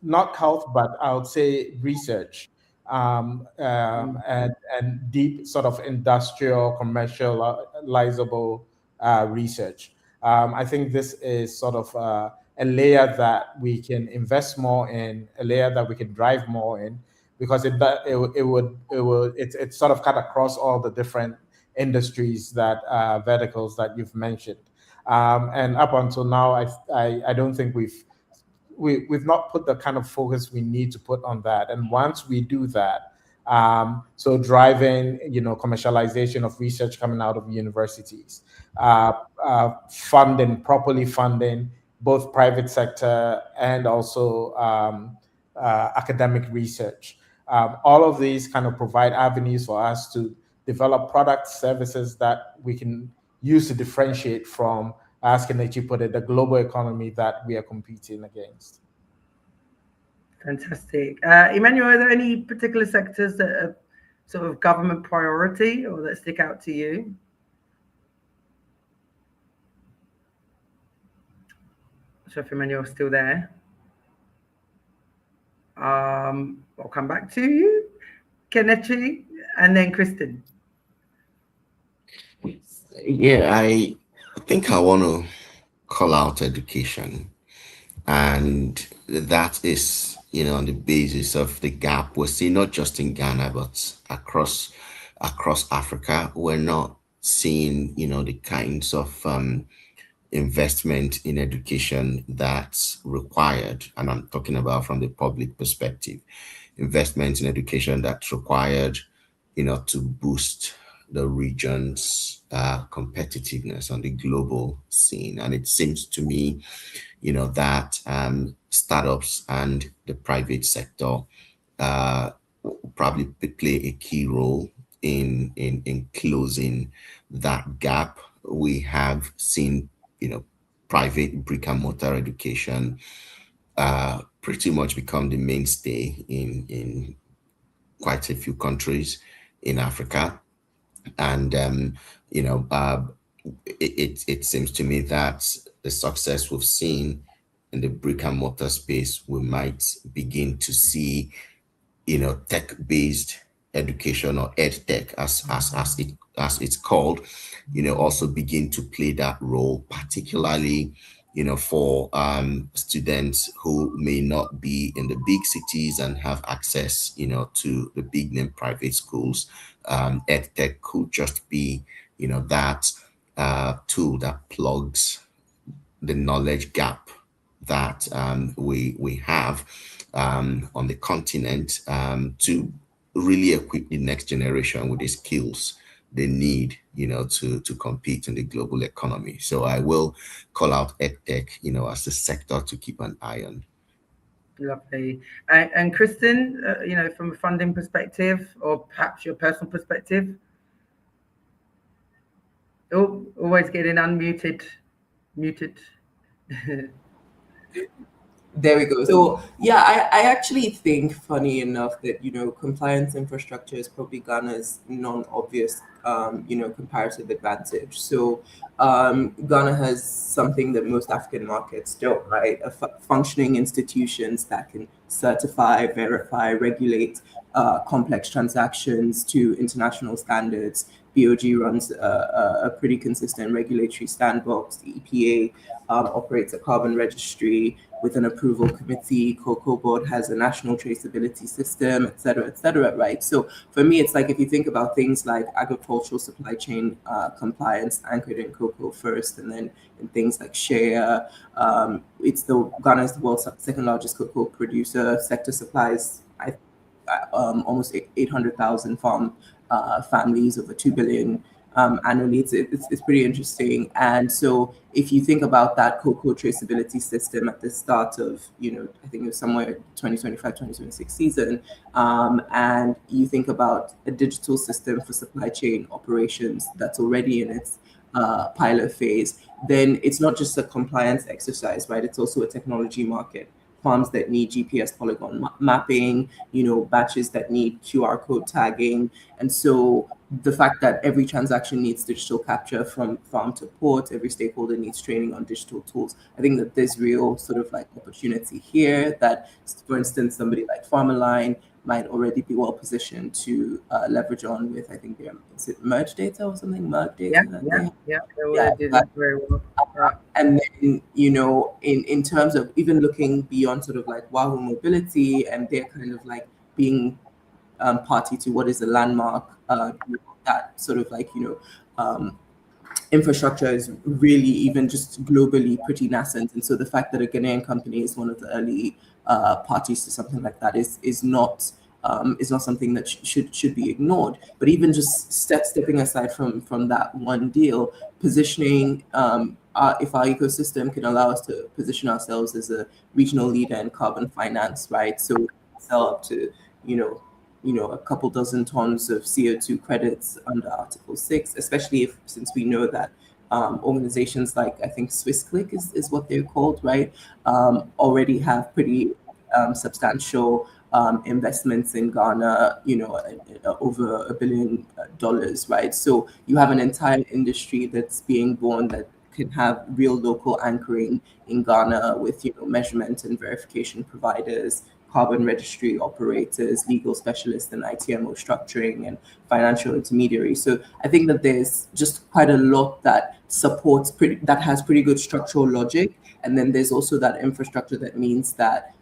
not health, but I would say research and deep sort of industrial, commercializable research. I think this is sort of a layer that we can invest more in, a layer that we can drive more in, because it's sort of cut across all the different industries that verticals that you've mentioned. And up until now, I don't think we've not put the kind of focus we need to put on that. And once we do that, so driving, you know, commercialization of research coming out of universities, properly funding both private sector and also academic research. All of these kind of provide avenues for us to develop products, services that we can use to differentiate from, as Kelechi put it, the global economy that we are competing against. Fantastic. Emmanuel, are there any particular sectors that are sort of government priority or that stick out to you? Not sure if Emmanuel's still there. I'll come back to you, Kelechi, and then Kristen. Yeah, I think I want to call out education, and that is, you know, on the basis of the gap we're seeing not just in Ghana but across Africa. We're not seeing, you know, the kinds of investment in education that's required, and I'm talking about from the public perspective, investment in education that's required, you know, to boost the region's competitiveness on the global scene. And it seems to me, you know, that startups and the private sector probably play a key role in closing that gap. We have seen, you know, private brick and mortar education pretty much become the mainstay in quite a few countries in Africa. And you know, it seems to me that the success we've seen in the brick and mortar space, we might begin to see, you know, tech-based education, or ed tech as it's called, you know, also begin to play that role, particularly, you know, for students who may not be in the big cities and have access, you know, to the big name private schools. Ed tech could just be, you know, that tool that plugs the knowledge gap that we have on the continent, to really equip the next generation with the skills they need, you know, to compete in the global economy. So I will call out EdTech, you know, as a sector to keep an eye on. Lovely. And Kristen, you know, from a funding perspective, or perhaps your personal perspective. Oh, always getting unmuted, muted. There we go. So yeah, I actually think, funny enough, that, you know, compliance infrastructure is probably Ghana's non-obvious, you know, comparative advantage. So Ghana has something that most African markets don't, right? Functioning institutions that can certify, verify, regulate complex transactions to international standards. BOG runs a pretty consistent regulatory sandbox. The EPA operates a carbon registry with an approval committee. Cocoa Board has a national traceability system, et cetera, right? So for me, it's like, if you think about things like agricultural supply chain compliance anchored in cocoa first, and then in things like share, Ghana is the world's second largest cocoa producer. Sector supplies almost 800,000 farm families, over 2 billion annually. It's pretty interesting. And so if you think about that cocoa traceability system at the start of, you know, I think it was somewhere 2025, 2026 season, and you think about a digital system for supply chain operations that's already in its pilot phase, then it's not just a compliance exercise, right? It's also a technology market. Farms that need GPS polygon mapping, batches that need QR code tagging. And so the fact that every transaction needs digital capture from farm to port, every stakeholder needs training on digital tools. I think that there's real sort of like opportunity here that, for instance, somebody like Farmerline might already be well positioned to leverage on with, I think, is it merge data or something? Merge data? They already did very well. And then, in terms of even looking beyond sort of like Wahoo Mobility and they're kind of like being party to what is a landmark, that sort of like, infrastructure is really even just globally pretty nascent. And so the fact that a Ghanaian company is one of the early parties to something like that is not something that should be ignored. But even just stepping aside from that one deal, positioning, if our ecosystem can allow us to position ourselves as a regional leader in carbon finance, right? So sell up to, a couple dozen tons of CO2 credits under Article 6, especially since we know that organizations like, I think $Swissclick is what they're called, right? Already have pretty substantial investments in Ghana, over $1 billion, right? So you have an entire industry that's being born that can have real local anchoring in Ghana with, measurement and verification providers, carbon registry operators, legal specialists, and ITMO structuring and financial intermediaries. So I think that there's just quite a lot that supports that has pretty good structural logic. And then there's also that infrastructure that means that,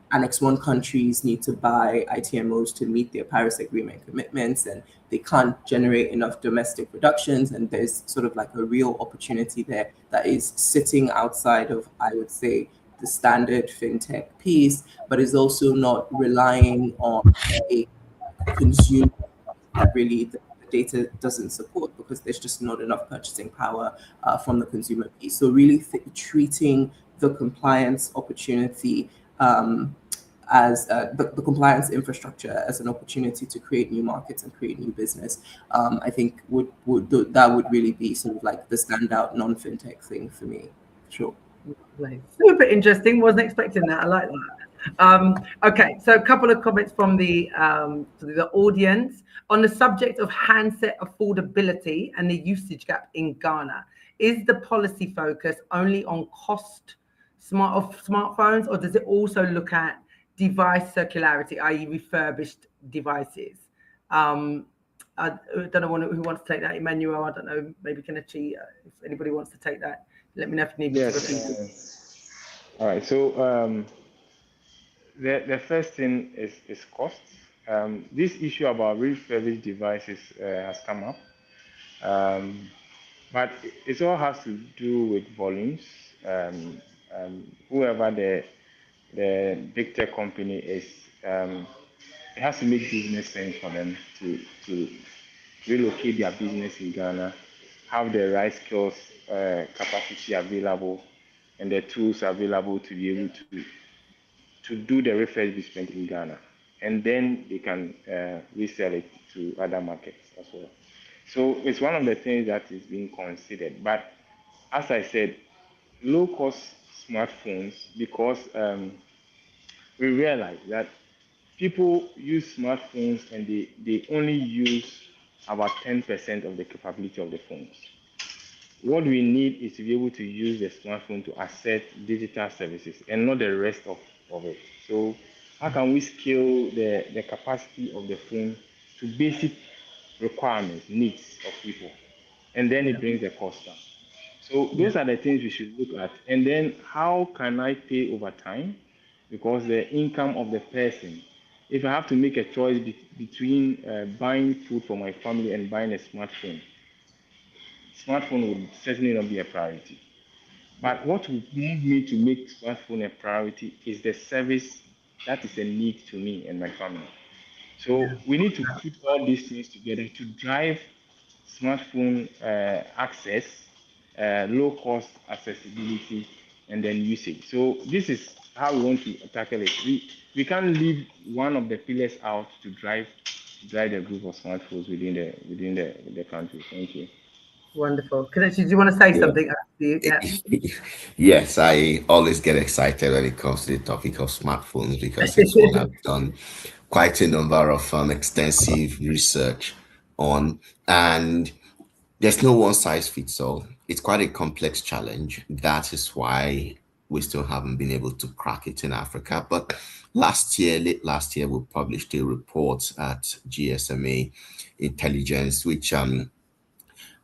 Annex 1 countries need to buy ITMOs to meet their Paris Agreement commitments, and they can't generate enough domestic productions. And there's sort of like a real opportunity there that is sitting outside of, I would say, the standard fintech piece, but is also not relying on a consumer that really the data doesn't support because there's just not enough purchasing power from the consumer piece. So really treating the compliance opportunity as the compliance infrastructure as an opportunity to create new markets and create new business, I think would really be sort of like the standout non-fintech thing for me. Sure. Super interesting. Wasn't expecting that. I like that. Okay, so a couple of comments from the audience on the subject of handset affordability and the usage gap in Ghana. Is the policy focus only on cost of smartphones, or does it also look at device circularity, i.e. refurbished devices? I don't know who wants to take that. Emmanuel, I don't know, maybe Kenichi, if anybody wants to take that. Let me know if you need me to repeat it. All right. So the first thing is cost. This issue about refurbished devices has come up, but it all has to do with volumes. Whoever the big tech company is, it has to make business sense for them to relocate their business in Ghana, have the right skills, capacity available, and the tools available to be able to do the refurbishment in Ghana, and then they can resell it to other markets as well. So it's one of the things that is being considered. But as I said, low-cost smartphones, because we realize that people use smartphones and they only use about 10% of the capability of the phones. What we need is to be able to use the smartphone to access digital services and not the rest of it. So how can we scale the capacity of the phone to basic requirements, needs of people? And then it brings the cost down. So those are the things we should look at. And then how can I pay over time? Because the income of the person, if I have to make a choice between buying food for my family and buying a smartphone would certainly not be a priority. But what would move me to make smartphone a priority is the service that is a need to me and my family. So we need to put all these things together to drive smartphone access, low cost accessibility, and then usage. So this is how we want to tackle it. We can't leave one of the pillars out to drive drive the group of smartphones within the country. Thank you. Wonderful. Kelechi, do you want to say Yeah. something? Yeah. Yes, I always get excited when it comes to the topic of smartphones because it's one I've done quite a number of extensive research on, and there's no one size fits all. It's quite a complex challenge. That is why we still haven't been able to crack it in Africa. But late last year, we published a report at GSMA Intelligence, which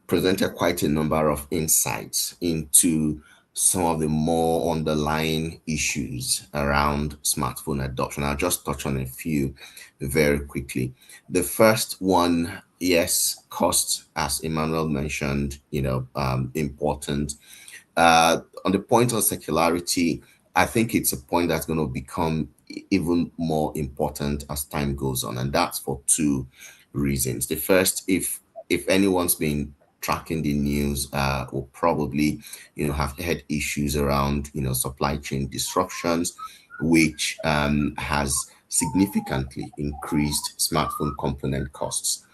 presented quite a number of insights into some of the more underlying issues around smartphone adoption. I'll just touch on a few very quickly. The first one, yes, cost, as Emmanuel mentioned, important. On the point of circularity, I think it's a point that's going to become even more important as time goes on, and that's for two reasons. The first, if anyone's been tracking the news, will probably have had issues around supply chain disruptions, which has significantly increased smartphone component costs,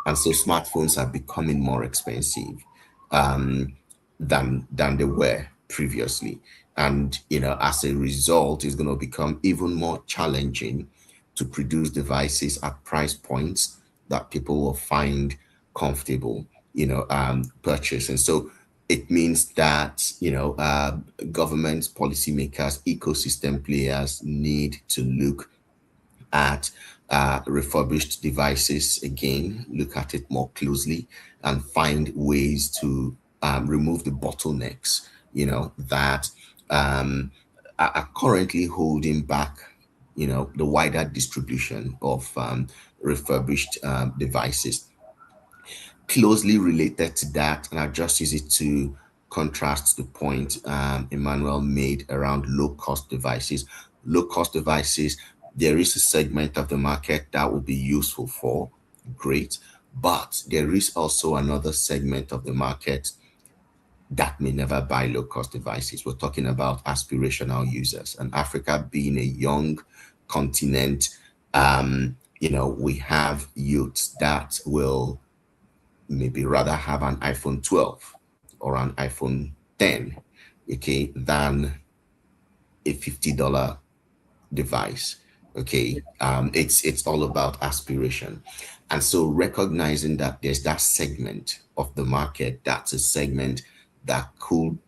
and so smartphones are becoming more expensive um, than they were previously. And as a result, it's going to become even more challenging to produce devices at price points that people will find comfortable, purchasing. So it means that governments, policymakers, ecosystem players need to look at refurbished devices again, look at it more closely, and find ways to remove the bottlenecks, that are currently holding back, the wider distribution of refurbished devices. Closely related to that, and I'll just use it to contrast the point Emmanuel made around low-cost devices. Low-cost devices, there is a segment of the market that will be useful for, great, but there is also another segment of the market that may never buy low-cost devices. We're talking about aspirational users, and Africa being a young continent, we have youths that will maybe rather have an iPhone 12 or an iPhone 10, okay, than a $50 device. Okay, it's all about aspiration, and so recognizing that there's that segment of the market, that's a segment that could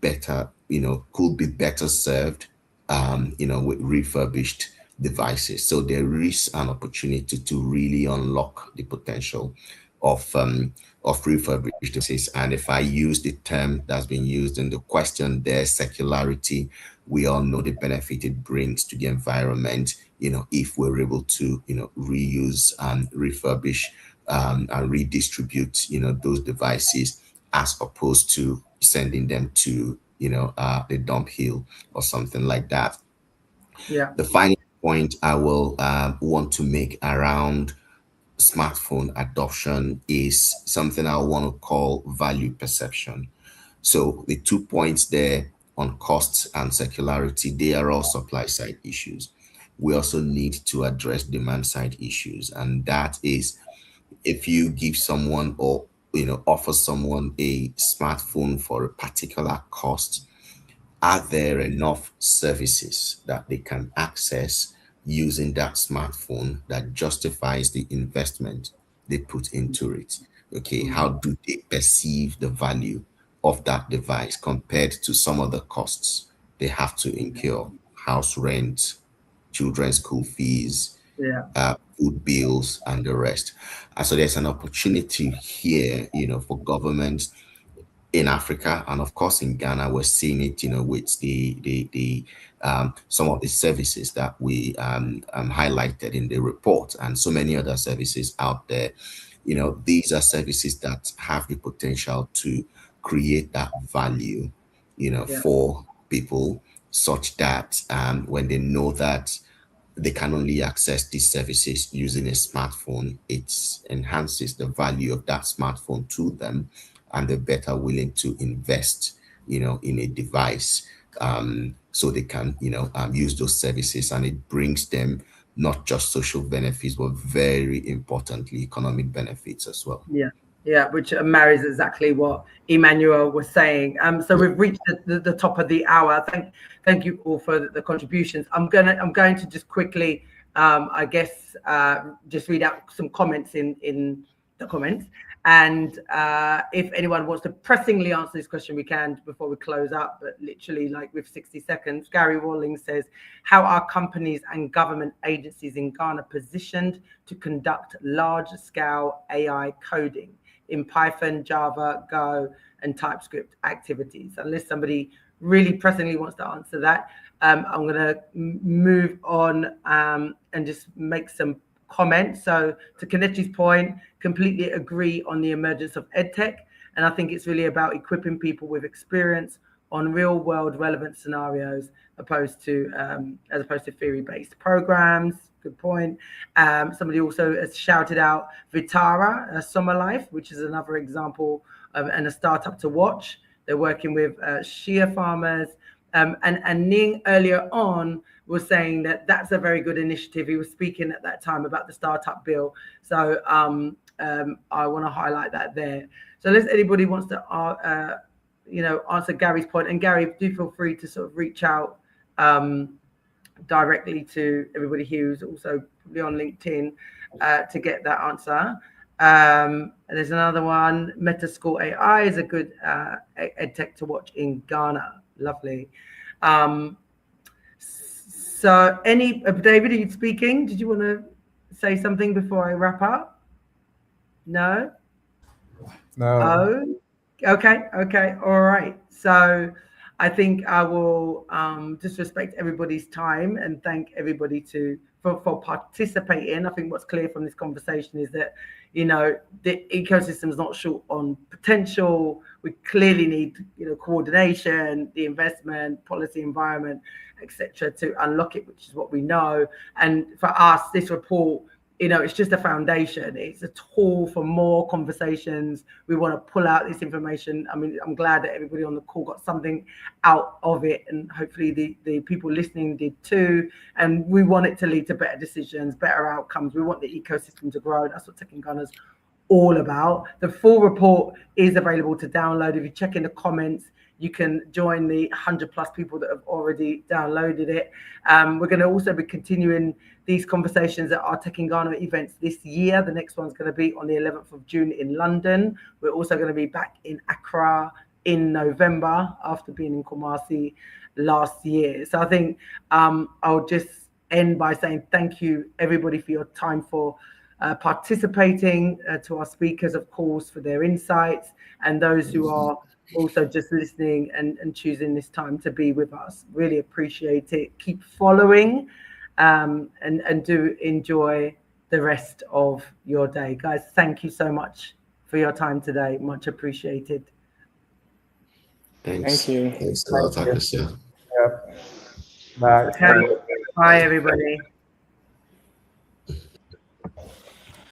be better served, with refurbished devices. So there is an opportunity to really unlock the potential of refurbished devices. And if I use the term that's been used in the question there, circularity, we all know the benefit it brings to the environment, if we're able to, reuse and refurbish and redistribute, those devices, as opposed to sending them to, the dump hill or something like that. Yeah. The final point I will want to make around smartphone adoption is something I want to call value perception. So the 2 points there on costs and circularity, they are all supply side issues. We also need to address demand side issues, and that is, if you give someone, or offer someone a smartphone for a particular cost, are there enough services that they can access using that smartphone that justifies the investment they put into it? Okay, how do they perceive the value of that device compared to some of the costs they have to incur? House rent, children's school fees, Yeah. food bills, and the rest. And so there's an opportunity here, for governments in Africa, and of course in Ghana. We're seeing it, with the some of the services that we highlighted in the report, and so many other services out there. These are services that have the potential to create that value, Yeah. for people, such that when they know that they can only access these services using a smartphone, it enhances the value of that smartphone to them, and they're better willing to invest, in a device, so they can, use those services, and it brings them not just social benefits, but very importantly, economic benefits as well. Yeah, which marries exactly what Emmanuel was saying. So we've reached the top of the hour. Thank you all for the contributions. I'm going to just quickly, I guess, just read out some comments in the comments. And if anyone wants to pressingly answer this question, we can before we close up, but literally like with 60 seconds. Gary Walling says, how are companies and government agencies in Ghana positioned to conduct large-scale AI coding in Python, Java, Go, and TypeScript activities? Unless somebody really pressingly wants to answer that, I'm going to move on and just make some comments. So to Kelechi's point, completely agree on the emergence of EdTech. And I think it's really about equipping people with experience on real world relevant scenarios as opposed to theory-based programs. Good point. Somebody also has shouted out Vitara, Summer Life, which is another example of and a startup to watch. They're working with shea farmers. And Ning earlier on was saying that that's a very good initiative. He was speaking at that time about the startup bill. So I want to highlight that there. So unless anybody wants to answer Gary's point, and Gary, do feel free to sort of reach out directly to everybody who's also probably on LinkedIn to get that answer. There's another one. Metaschool AI is a good edtech to watch in Ghana. Lovely. So David, are you speaking? Did you want to say something before I wrap up? No? No. Oh, okay. All right. So I think I will just respect everybody's time and thank everybody for participating. I think what's clear from this conversation is that, the ecosystem is not short on potential. We clearly need, coordination, the investment, policy, environment, etc., to unlock it, which is what we know. And for us, this report, it's just a foundation. It's a tool for more conversations. We want to pull out this information. I mean, I'm glad that everybody on the call got something out of it, and hopefully the people listening did too. And we want it to lead to better decisions, better outcomes. We want the ecosystem to grow. That's what Tech in Ghana is all about. The full report is available to download. If you check in the comments, you can join the 100+ people that have already downloaded it. We're going to also be continuing these conversations at our Tech in Ghana events this year. The next one's going to be on the 11th of June in London. We're also going to be back in Accra in November after being in Kumasi last year. So I think I'll just end by saying thank you, everybody, for your time, for participating, to our speakers, of course, for their insights, and those who are also just listening and choosing this time to be with us. Really appreciate it. Keep following and do enjoy the rest of your day. Guys, thank you so much for your time today. Much appreciated. Thanks. Thank you. Thanks a lot, Takeshi. Yep. Bye. Okay. Bye, everybody.